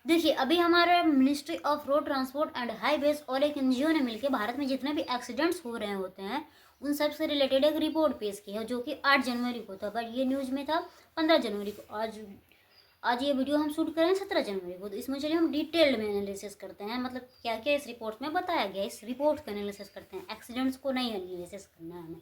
देखिए, अभी हमारा ministry of road transport and highways और एक एनजीओ ने मिलकर भारत में जितने भी एक्सीडेंट्स हो रहे होते हैं उन सब से रिलेटेड एक रिपोर्ट पेश की है, जो कि 8 जनवरी को था, बट ये न्यूज़ में था 15 जनवरी को। आज आज ये वीडियो हम शूट करें 17 जनवरी को। तो इसमें चलिए हम डिटेल्ड में एनालिसिस करते हैं, मतलब क्या क्या इस रिपोर्ट में बताया गया, इस रिपोर्ट का एनालिसिस करते हैं। एक्सीडेंट्स को नहीं एनालिसिस करना है हमें।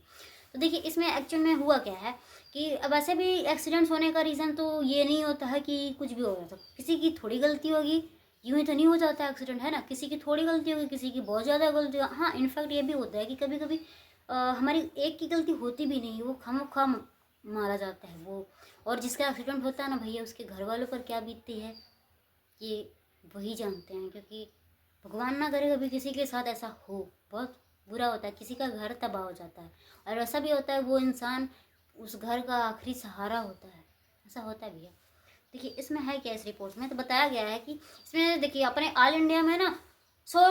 तो देखिए, इसमें एक्चुअल में हुआ क्या है कि अब ऐसे भी एक्सीडेंट्स होने का रीज़न तो ये नहीं होता है कि कुछ भी हो जाता, किसी की थोड़ी गलती होगी, यूँ ही तो नहीं हो जाता एक्सीडेंट, है ना। किसी की थोड़ी गलती होगी, किसी की बहुत ज़्यादा गलती होगी। हाँ, इनफैक्ट ये भी होता है कि कभी कभी हमारी एक की गलती होती भी नहीं, वो खामख़ाम मारा जाता है वो। और जिसका एक्सीडेंट होता है ना भैया, उसके घर वालों पर क्या बीतती है ये वही जानते हैं, क्योंकि भगवान ना करे कभी किसी के साथ ऐसा हो, बहुत बुरा होता है, किसी का घर तबाह हो जाता है। और ऐसा भी होता है वो इंसान उस घर का आखिरी सहारा होता है, ऐसा होता है भैया। देखिए, इसमें है क्या, इस रिपोर्ट में तो बताया गया है कि इसमें देखिए अपने ऑल इंडिया में ना 100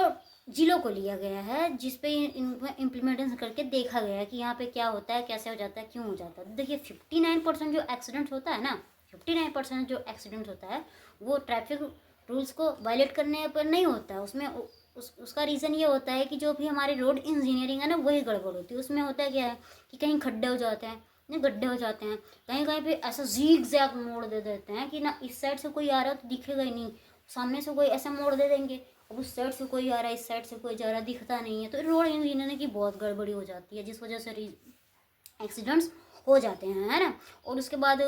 जिलों को लिया गया है, जिस पे इम्प्लीमेंटेशन करके देखा गया है कि यहाँ पे क्या होता है, कैसे हो जाता है, क्यों हो जाता है। देखिए 59% जो एक्सीडेंट होता है ना, 59% जो एक्सीडेंट होता है वो ट्रैफिक रूल्स को वायलेट करने पर नहीं होता है। उसमें उसका रीज़न ये होता है कि जो भी हमारी रोड इंजीनियरिंग है ना, वही गड़बड़ होती है। उसमें होता है क्या है कि कहीं खड्डे हो जाते हैं, नहीं गड्ढे हो जाते हैं, कहीं कहीं पे ऐसा ज़ीग ज़ैग मोड़ दे देते हैं कि ना इस साइड से कोई आ रहा है तो दिखेगा ही नहीं, सामने से कोई ऐसा मोड़ दे देंगे, अब उस साइड से कोई आ रहा है, इस साइड से कोई जा रहा है, दिखता नहीं है। तो रोड इंजीनियरिंग की बहुत गड़बड़ी हो जाती है, जिस वजह से एक्सीडेंट्स हो जाते हैं, है ना। और उसके बाद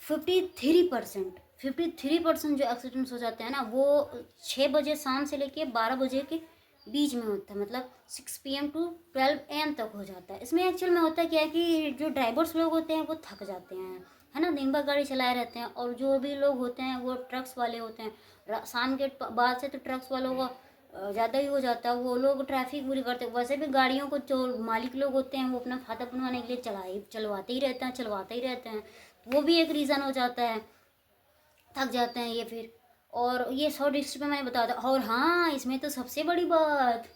53% जो एक्सीडेंट्स हो जाते हैं ना, वो 6 बजे शाम से लेके 12 बजे के बीच में होता है, मतलब 6 PM to 12 AM तक हो जाता है। इसमें एक्चुअल में होता क्या है कि जो ड्राइवर्स लोग होते हैं वो थक जाते हैं, है ना, दिन भर गाड़ी चलाए रहते हैं। और जो भी लोग होते हैं वो ट्रक्स वाले होते हैं, शाम के बाद से तो ट्रक्स वालों का ज़्यादा ही हो जाता है, वो लोग ट्रैफिक पूरी करते हैं। वैसे भी गाड़ियों को जो मालिक लोग होते हैं वो अपना खाता बनवाने के लिए चलवाते ही रहते हैं। वो भी एक रीज़न हो जाता है, थक जाते हैं ये फिर। और ये 100 डिस्ट्रिक्ट में मैंने बताया था। और हाँ, इसमें तो सबसे बड़ी बात,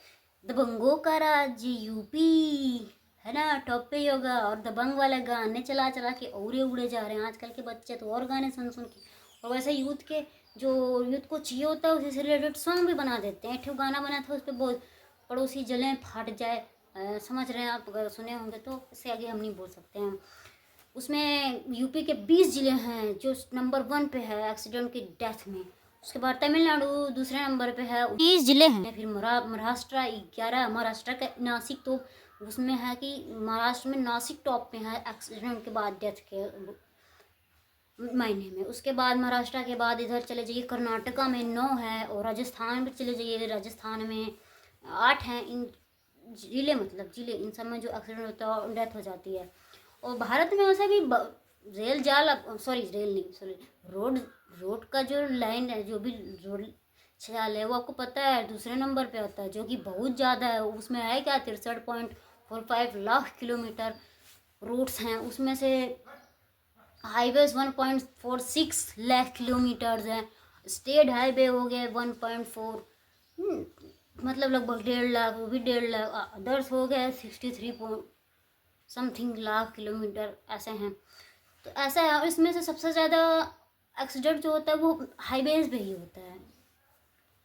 दबंगों का राज्य यूपी, है ना, टॉप पे होगा। और दबंग वाले गाने चला चला के उड़े उड़े जा रहे हैं आजकल के बच्चे तो, और गाने सुन सुन के। और वैसे यूथ के जो यूथ को चाहिए होता है उसी से रिलेटेड सॉन्ग भी बना देते हैं। एक ठो गाना बना था उस पर बोल, पड़ोसी जलें फाट जाए, समझ रहे हैं आप, अगर सुने होंगे तो। इससे आगे हम नहीं बोल सकते हैं। उसमें यूपी के 20 ज़िले हैं जो नंबर 1 पे है एक्सीडेंट की डेथ में। उसके बाद तमिलनाडु दूसरे नंबर पे है, 30 ज़िले हैं। फिर महाराष्ट्र 11, महाराष्ट्र का नासिक तो उसमें है कि महाराष्ट्र में नासिक टॉप पे है एक्सीडेंट के बाद डेथ के मायने में। उसके बाद महाराष्ट्र के बाद इधर चले जाइए, कर्नाटका में 9 है, और राजस्थान में चले जाइए, राजस्थान में 8 हैं। इन ज़िले, मतलब ज़िले, इन सब में जो एक्सीडेंट होता है डेथ हो जाती है। और भारत में वैसे भी रेल जाल, सॉरी रेल नहीं, सॉरी रोड रोड का जो लाइन है, जो भी रोड जाल है, वो आपको पता है दूसरे नंबर पे आता है, जो कि बहुत ज़्यादा है। उसमें है क्या 63.45 लाख किलोमीटर रूट्स हैं, उसमें से हाईवेज 1.46 लाख किलोमीटर्स हैं, स्टेट हाईवे हो गए 1.4, मतलब लगभग 1.5 लाख, वो भी 1.5 लाख। अदर्स हो गए 63 समथिंग लाख किलोमीटर ऐसे हैं। तो ऐसा है। और इसमें से सबसे ज़्यादा एक्सीडेंट जो होता है वो हाईवेज पे ही होता है।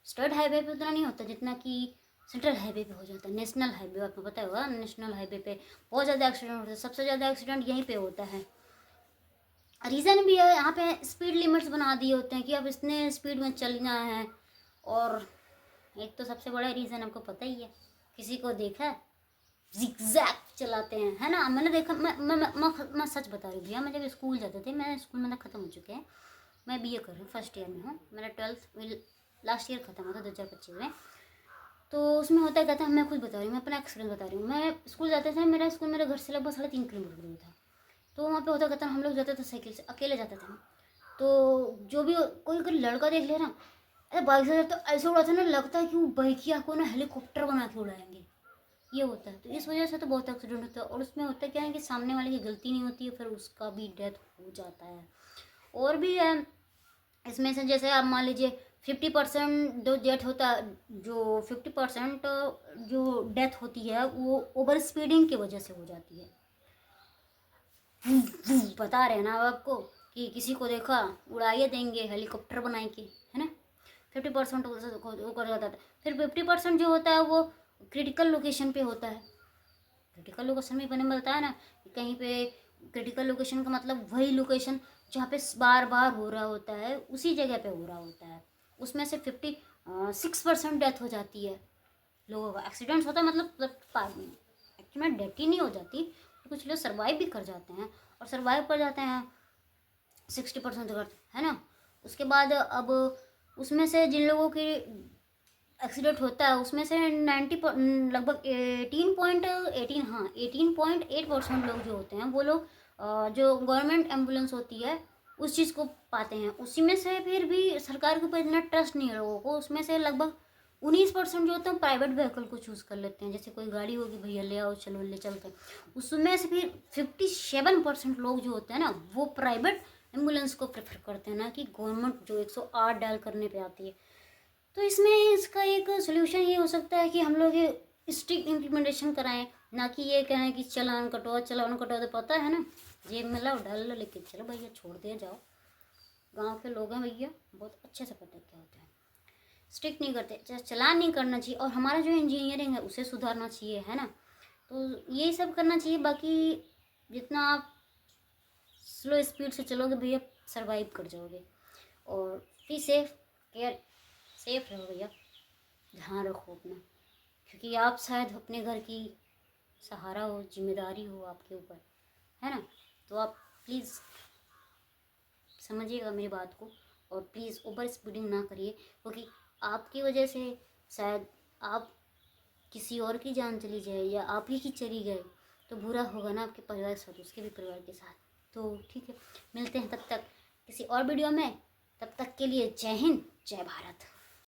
स्टेट हाईवे पे उतना नहीं होता जितना कि सेंट्रल हाईवे पे हो जाता है। नेशनल हाईवे आपको पता होगा, नेशनल हाईवे पे बहुत ज़्यादा एक्सीडेंट होता है। सबसे ज़्यादा एक्सीडेंट यहीं पे होता है। रीज़न भी है, यहाँ पे स्पीड लिमिट्स बना दिए होते हैं कि अब इतने स्पीड में चलना है। और एक तो सबसे बड़ा रीज़न आपको पता ही है, किसी को देखा है जिगजैग चलाते हैं, है ना। मैंने देखा, मैं सच बता रही हूँ भैया, मैं जब स्कूल जाते थे, मेरे स्कूल में ख़त्म हो चुके हैं, मैं BA कर रही हूँ, फर्स्ट ईयर में हूँ, मेरा 12th लास्ट ईयर ख़त्म हुआ था 2025 में। तो उसमें होता क्या था, मैं खुद बता रही हूँ, मैं अपना एक्सपीरियंस बता रही हूँ। मैं स्कूल जाते थे, मेरा स्कूल मेरे घर से लगभग 3.5 किलोमीटर दूर था। तो वहाँ पे होता क्या था, हम लोग जाते थे साइकिल से, अकेले जाते थे। तो जो भी कोई अगर लड़का देख ले ना, अरे बाइक से तो ऐसे उड़ाते ना, लगता है कि वो बाइकिया को ना हेलीकॉप्टर बना के उड़ाएंगे, ये होता है। तो इस वजह से तो बहुत एक्सीडेंट होता है। और उसमें होता क्या है कि सामने वाले की गलती नहीं होती है, फिर उसका भी डेथ हो जाता है। और भी है इसमें से, जैसे आप मान लीजिए 50% जो डेथ होता है, जो 50% जो डेथ होती है वो ओवर स्पीडिंग की वजह से हो जाती है। बता रहे हैं ना आपको कि किसी को देखा उड़ाइए देंगे हेलीकॉप्टर बनाए के, है ना। 50% वो कर जाता है। फिर 50% जो होता है वो क्रिटिकल लोकेशन पे होता है। क्रिटिकल लोकेशन में मैंने बताया ना कि कहीं पे क्रिटिकल लोकेशन का मतलब वही लोकेशन जहाँ पे बार बार हो रहा होता है, उसी जगह पे हो रहा होता है। उसमें से 56% डेथ हो जाती है लोगों का। एक्सीडेंट्स होता है मतलब एक्चुअली में डेथ ही नहीं हो जाती, तो कुछ लोग सर्वाइव भी कर जाते हैं, और सर्वाइव कर जाते हैं 60% करते है ना। उसके बाद अब उसमें से जिन लोगों की एक्सीडेंट होता है उसमें से 90 लगभग 18.8% लोग जो होते हैं वो लोग जो गवर्नमेंट एम्बुलेंस होती है उस चीज़ को पाते हैं। उसी में से फिर भी सरकार के ऊपर इतना ट्रस्ट नहीं है लोगों को। उसमें से लगभग 19% जो होते हैं प्राइवेट व्हीकल को चूज़ कर लेते हैं। जैसे कोई गाड़ी होगी, भैया ले आओ, चलो ले चलते हैं। उसमें से फिर 57% लोग जो होते हैं ना वो प्राइवेट एम्बुलेंस को प्रेफर करते हैं, ना कि गवर्नमेंट जो 108 डायल करने पे आती है। तो इसमें इसका एक सोल्यूशन ये हो सकता है कि हम लोग ये स्ट्रिक्ट इम्प्लीमेंटेशन कराएं, ना कि ये कहें कि चलान कटवाओ तो पता है ना, जेब में लाओ डाल लो, लेके चलो भैया, छोड़ दिया जाओ। गांव के लोग हैं भैया, बहुत अच्छे से पता क्या होता है। स्ट्रिक्ट नहीं करते, चलान नहीं करना चाहिए, और हमारा जो इंजीनियरिंग है उसे सुधारना चाहिए, है ना। तो यही सब करना चाहिए। बाकी जितना आप स्लो स्पीड से चलोगे भैया सर्वाइव कर जाओगे। और बी सेफ रहो भैया, ध्यान रखो अपना, क्योंकि आप शायद अपने घर की सहारा हो, जिम्मेदारी हो आपके ऊपर, है ना। तो आप प्लीज़ समझिएगा मेरी बात को, और प्लीज़ ओवर स्पीडिंग ना करिए, क्योंकि आपकी वजह से शायद आप किसी और की जान चली जाए या आप ही की चली गए तो बुरा होगा ना आपके परिवार के साथ, उसके भी परिवार के साथ। तो ठीक है, मिलते हैं तब तक किसी और वीडियो में। तब तक के लिए जय हिंद, जय भारत।